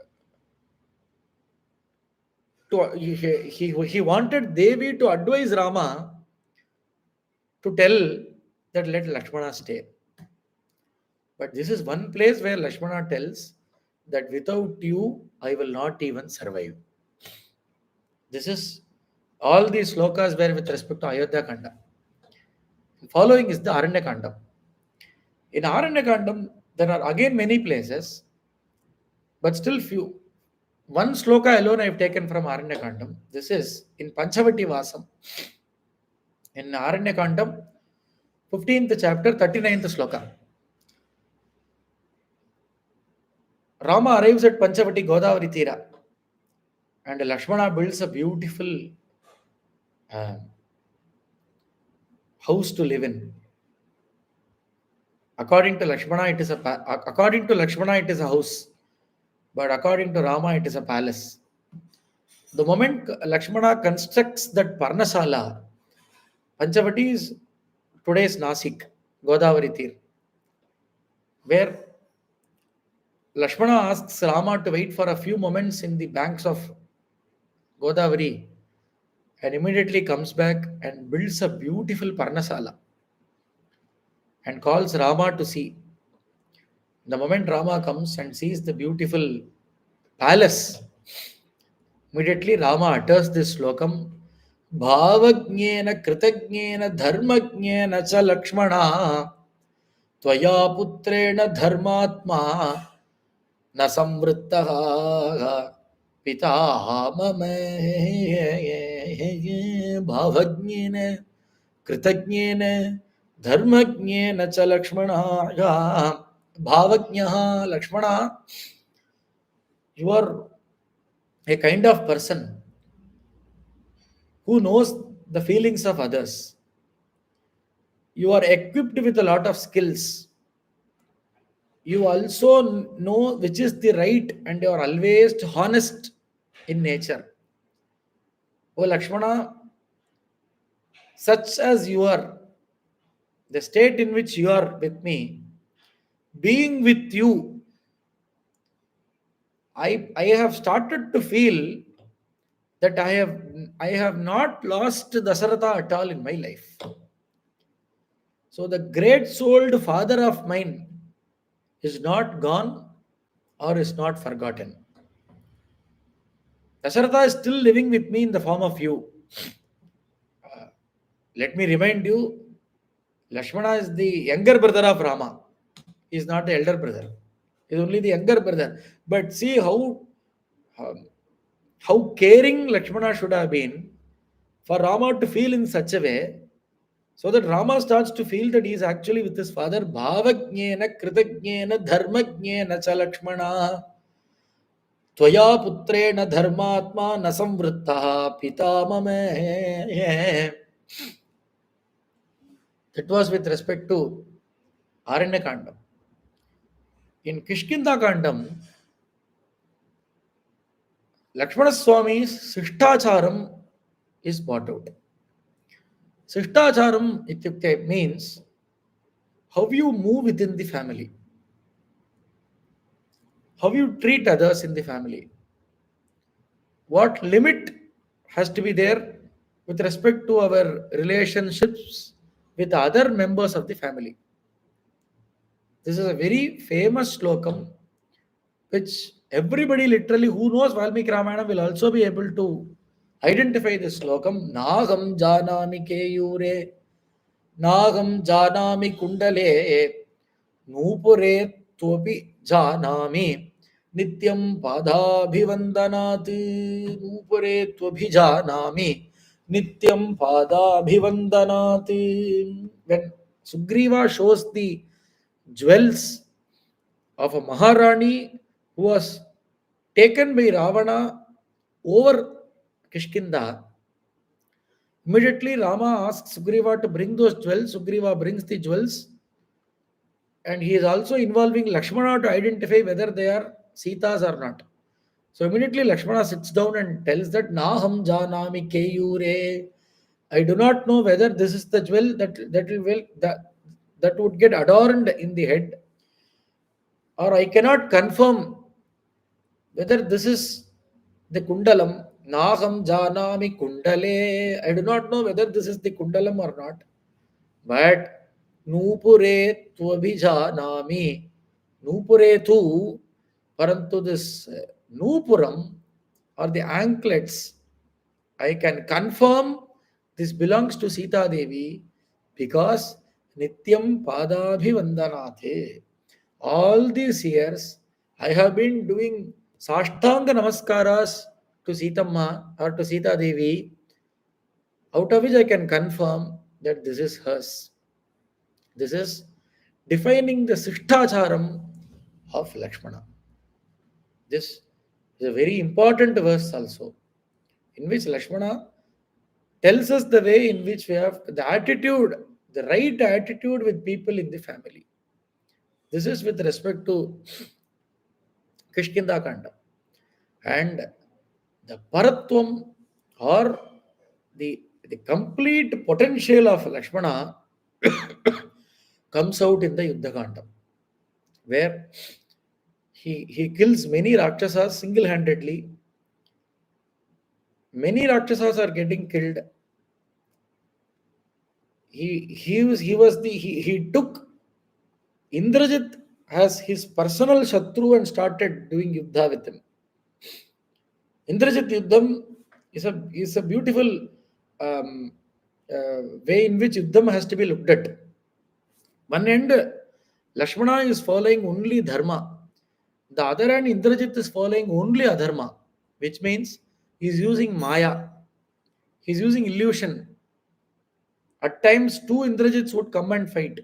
he wanted Devi to advise Rama to tell that let Lakshmana stay. But this is one place where Lakshmana tells that without you, I will not even survive. This is all these slokas were with respect to Ayodhya Kanda. Following is the Aranya Kanda. In Aranya Kandam, there are again many places, but still few. One sloka alone I have taken from Aranya Kandam. This is in Panchavati Vasam. In Aranya Kandam, 15th chapter, 39th sloka. Rama arrives at Panchavati Godavari Tira, and Lakshmana builds a beautiful uh, house to live in. According to Lakshmana, it is a house, but according to Rama, it is a palace. The moment Lakshmana constructs that Parnasala, Panchavati is today's Nasik, Godavari Tir, where Lakshmana asks Rama to wait for a few moments in the banks of Godavari and immediately comes back and builds a beautiful Parnasala and calls Rama to see. The moment Rama comes and sees the beautiful palace, immediately Rama utters this slokam, Bhavajnena Kritajnena Dharmajnena cha Lakshmana Tvaya Putrena Dharmatma Na Samvrittaha Pita Mame Bhavajnena Kritajnena Dharmajnena cha Lakshmana Bhavajnaha Lakshmana, you are a kind of person who knows the feelings of others. You are equipped with a lot of skills. You also know which is the right and you are always honest in nature. Oh Lakshmana, such as you are, the state in which you are with me, being with you, I have started to feel that I have not lost Dasaratha at all in my life. So the great souled father of mine is not gone or is not forgotten. Dasaratha is still living with me in the form of you. Let me remind you, Lakshmana is the younger brother of Rama. He is not the elder brother. He is only the younger brother. But see um, how caring Lakshmana should have been for Rama to feel in such a way, so that Rama starts to feel that he is actually with his father. Bhavajnena Kritajnena Dharmajnena cha Lakshmana Tvaya Putrena Dharmatma Na Samvrittaha Pita Mame. That was with respect to Aranyakandam. In Kishkinda Kandam, Lakshmana Swami's Sishtacharam is brought out. Sishtacharam ityukte means how you move within the family, how you treat others in the family, what limit has to be there with respect to our relationships with other members of the family. This is a very famous slokam which everybody literally who knows Valmiki Ramayana will also be able to Identify this slokam. Nagam janami keyure, nagam janami kundale, nupure tvopi janami, nityam padabhivandanat, nupure tvabhi janami, nityam padabhivandanat. When Sugriva shows the jewels of a Maharani who was taken by Ravana over Kishkinda, immediately Rama asks Sugriva to bring those jewels. Sugriva brings the jewels, and he is also involving Lakshmana to identify whether they are Sita's or not. So immediately Lakshmana sits down and tells that Naham Janami Keyure. I do not know whether this is the jewel that would get adorned in the head, or I cannot confirm whether this is the kundalam. Naham janami kundale. I do not know whether this is the kundalam or not. But nupure tvabhijanami. Nupure tu. Parantu this nupuram or the anklets, I can confirm this belongs to Sita Devi because Nityam Padabhivandanathe. All these years, I have been doing Sashtanga Namaskaras to Sitamma or to Sita Devi, out of which I can confirm that this is hers. This is defining the Sishtacharam of Lakshmana. This is a very important verse also, in which Lakshmana tells us the way in which we have the attitude, the right attitude with people in the family. This is with respect to Kishkinda Kanda. And the Paratvam or the complete potential of Lakshmana comes out in the Yuddha Kanda, where he kills many Rakshasas single-handedly. Many Rakshasas are getting killed. He took Indrajit as his personal Shatru and started doing Yuddha with him. Indrajit Yuddham is a beautiful way in which Yuddham has to be looked at. One end, Lakshmana is following only Dharma. The other end, Indrajit is following only Adharma, which means he is using Maya. He is using illusion. At times, two Indrajits would come and fight.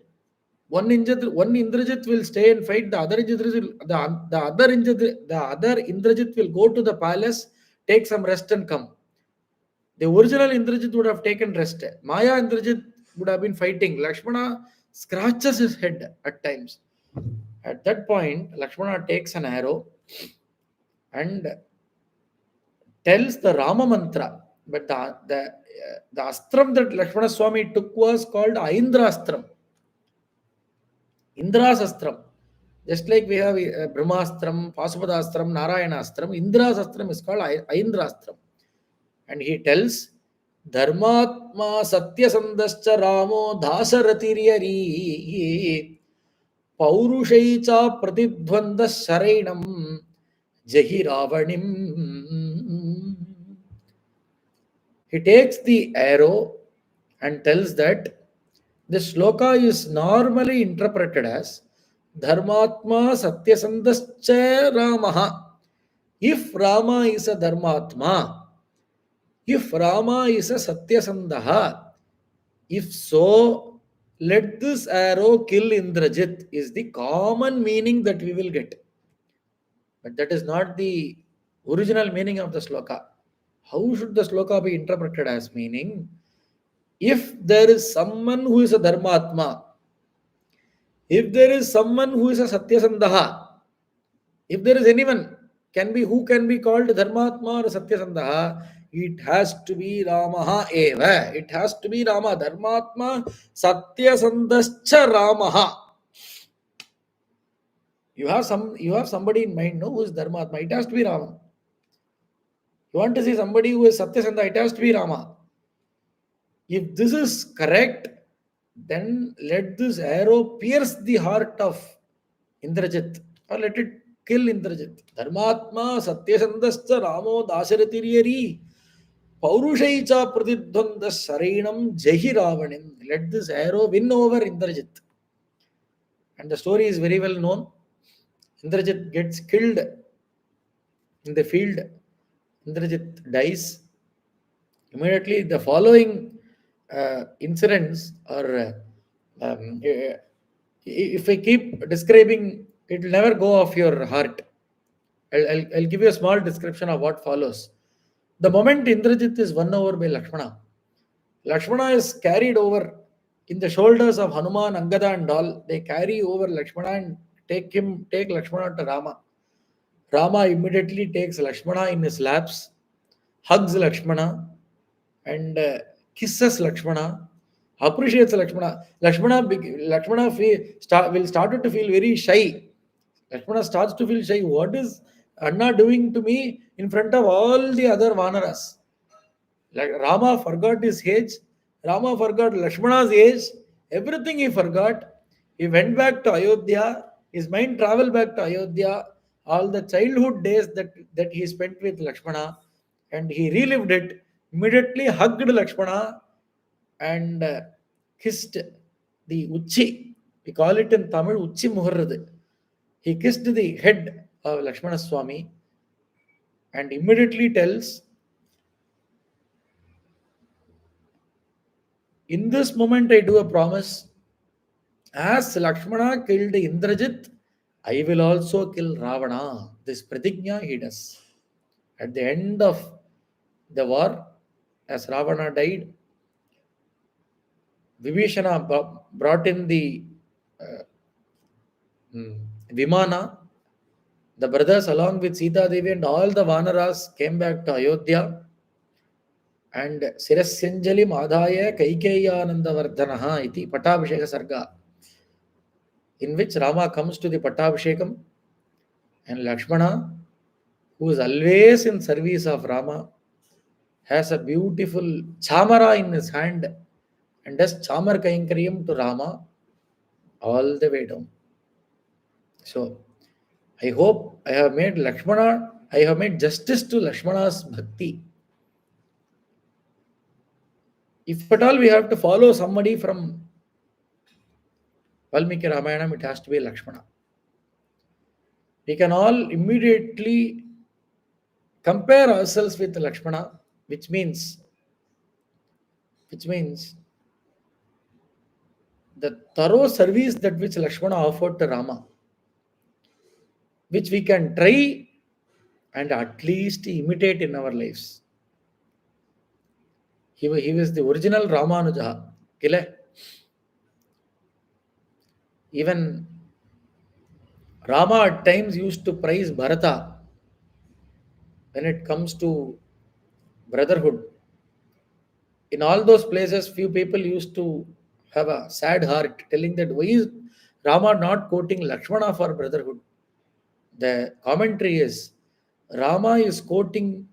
One Indrajit will stay and fight. The other Indrajit will go to the palace, take some rest and come. The original Indrajit would have taken rest. Maya Indrajit would have been fighting. Lakshmana scratches his head at times. At that point, Lakshmana takes an arrow and tells the Rama mantra. But the astram that Lakshmana Swami took was called Aindrastram. Indra's astram. Just like we have Brahmasstram, Pasupadastram, Narayanastram, Indra's astram is called Aindrastram. And he tells, Dharmatma Satyasandascha Ramo Dasaratiriyari Paurushaicha Pratidvanda Sharainam Jahi Ravanim. He takes the arrow and tells that this shloka is normally interpreted as Dharmatma Satyasandascha Ramaha. If Rama is a Dharmatma, if Rama is a Satyasandaha, if so, let this arrow kill Indrajit is the common meaning that we will get. But that is not the original meaning of the sloka. How should the sloka be interpreted as meaning? If there is someone who is a Dharmatma, if there is someone who is a Satyasandaha, if there is anyone who can be called Dharmatma or Satyasandaha, it has to be Ramaha eva. It has to be Rama. Dharmatma Satyasandascha Ramaha. You have somebody in mind, no, who is Dharmatma. It has to be Rama. You want to see somebody who is Satyasandha, it has to be Rama. If this is correct, then let this arrow pierce the heart of Indrajit, or let it kill Indrajit. Dharmatma Satyasandascha Ramo Dasaratiriyari. Paurushaicha pratidvanda sarinam jahi ravanin. Let this arrow win over Indrajit. And the story is very well known. Indrajit gets killed in the field. Indrajit dies. Immediately, the following incidents are, if I keep describing, it will never go off your heart. I'll give you a small description of what follows. The moment Indrajit is won over by Lakshmana, Lakshmana is carried over in the shoulders of Hanuman, Angada, and all. They carry over Lakshmana and take Lakshmana to Rama. Rama immediately takes Lakshmana in his laps, hugs Lakshmana, and kisses Lakshmana, appreciates Lakshmana. Lakshmana will start to feel very shy. Lakshmana starts to feel shy. What is Anna doing to me in front of all the other Vanaras? Like Rama forgot his age, Rama forgot Lakshmana's age, everything he forgot. He went back to Ayodhya, his mind traveled back to Ayodhya, all the childhood days that he spent with Lakshmana, and he relived it, immediately hugged Lakshmana and kissed the Uchi. We call it in Tamil Uchi Muharrad. He kissed the head of Lakshmana Swami and immediately tells, in this moment I do a promise, as Lakshmana killed Indrajit, I will also kill Ravana. This pratigna he does. At the end of the war, as Ravana died, Vibhishana brought in the uh, Vimana. The brothers, along with Sita Devi and all the Vanaras, came back to Ayodhya. And Sirasyanjali Madhaya Kaikeyanandavardhanaha iti Patabhisheka Sarga, in which Rama comes to the Patabhishekam, and Lakshmana, who is always in service of Rama, has a beautiful chamara in his hand and does chamar kainkaryam to Rama all the way down. So, I hope I have made justice to Lakshmana's bhakti. If at all we have to follow somebody from Valmiki Ramayana, it has to be Lakshmana. We can all immediately compare ourselves with Lakshmana, which means the thorough service that which Lakshmana offered to Rama, which we can try and at least imitate in our lives. He was the original Ramanuja. Even Rama at times used to praise Bharata when it comes to brotherhood. In all those places, few people used to have a sad heart, telling that why is Rama not quoting Lakshmana for brotherhood? The commentary is Rama is quoting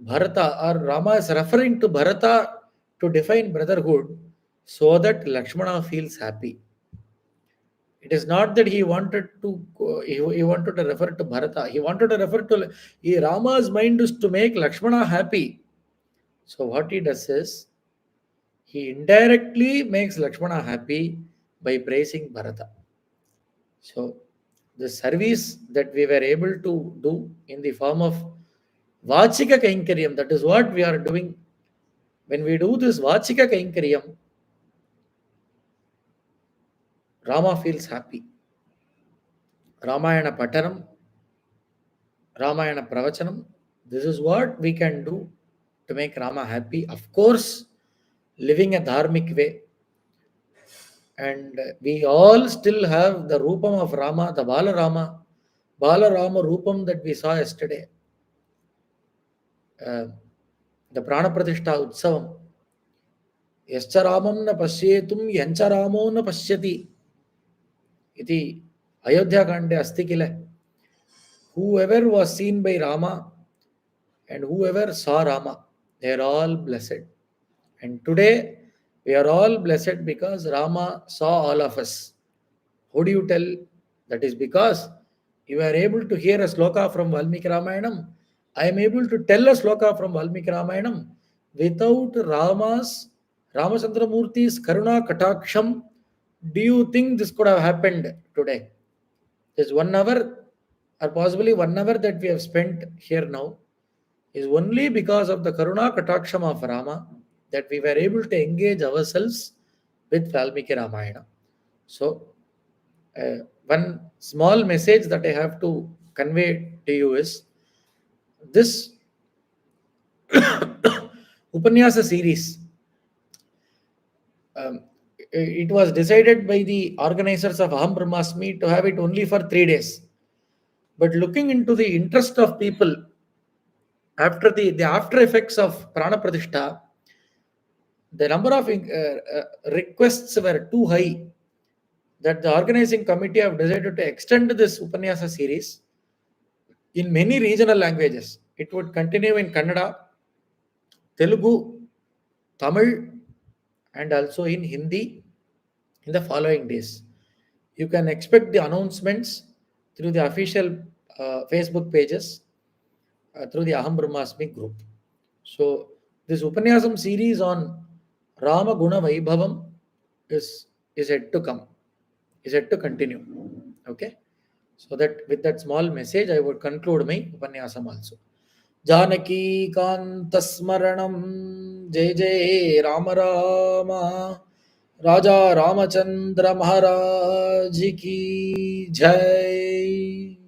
Bharata, or Rama is referring to Bharata to define brotherhood so that Lakshmana feels happy. It is not that he wanted to he wanted to refer to Bharata. He wanted to refer to Rama's mind is to make Lakshmana happy. So what he does is he indirectly makes Lakshmana happy by praising Bharata. So the service that we were able to do in the form of Vachika Kainkaryam, that is what we are doing. When we do this Vachika Kainkaryam, Rama feels happy. Ramayana Patanam, Ramayana Pravachanam, this is what we can do to make Rama happy. Of course, living a dharmic way. And we all still have the Rupam of Rama, the Bala Rama Rupam that we saw yesterday. The Pran Pratishtha Utsavam. Yascha Ramam na pasyetum yancha Ramo na pasyati. Iti Ayodhya Kande asti kile. Whoever was seen by Rama and whoever saw Rama, they are all blessed. And today, we are all blessed because Rama saw all of us. How do you tell? That is because you are able to hear a sloka from Valmiki Ramayanam. I am able to tell a sloka from Valmiki Ramayanam Without Ramachandramurthi's Karuna Kataksham, do you think this could have happened today? This 1 hour or possibly 1 hour that we have spent here now is only because of the Karuna Kataksham of Rama that we were able to engage ourselves with Valmiki Ramayana. So, one small message that I have to convey to you is this Upanyasa series. Um, it was decided by the organizers of Aham Brahmasmi to have it only for 3 days. But looking into the interest of people after the after effects of Pran Pratishtha, the number of requests were too high that the organizing committee have decided to extend this Upanyasa series in many regional languages. It would continue in Kannada, Telugu, Tamil, and also in Hindi in the following days. You can expect the announcements through the official Facebook pages, through the Aham Brahmasmi group. So, this Upanyasam series on Rama Guna Vaibhavam is yet to come, is yet to continue. Okay. So that with that small message, I would conclude my Upanyasam also. Janaki Kantasmaranam Jai Jai Rama Rama Raja Ramachandra Maharaj Ki Jai.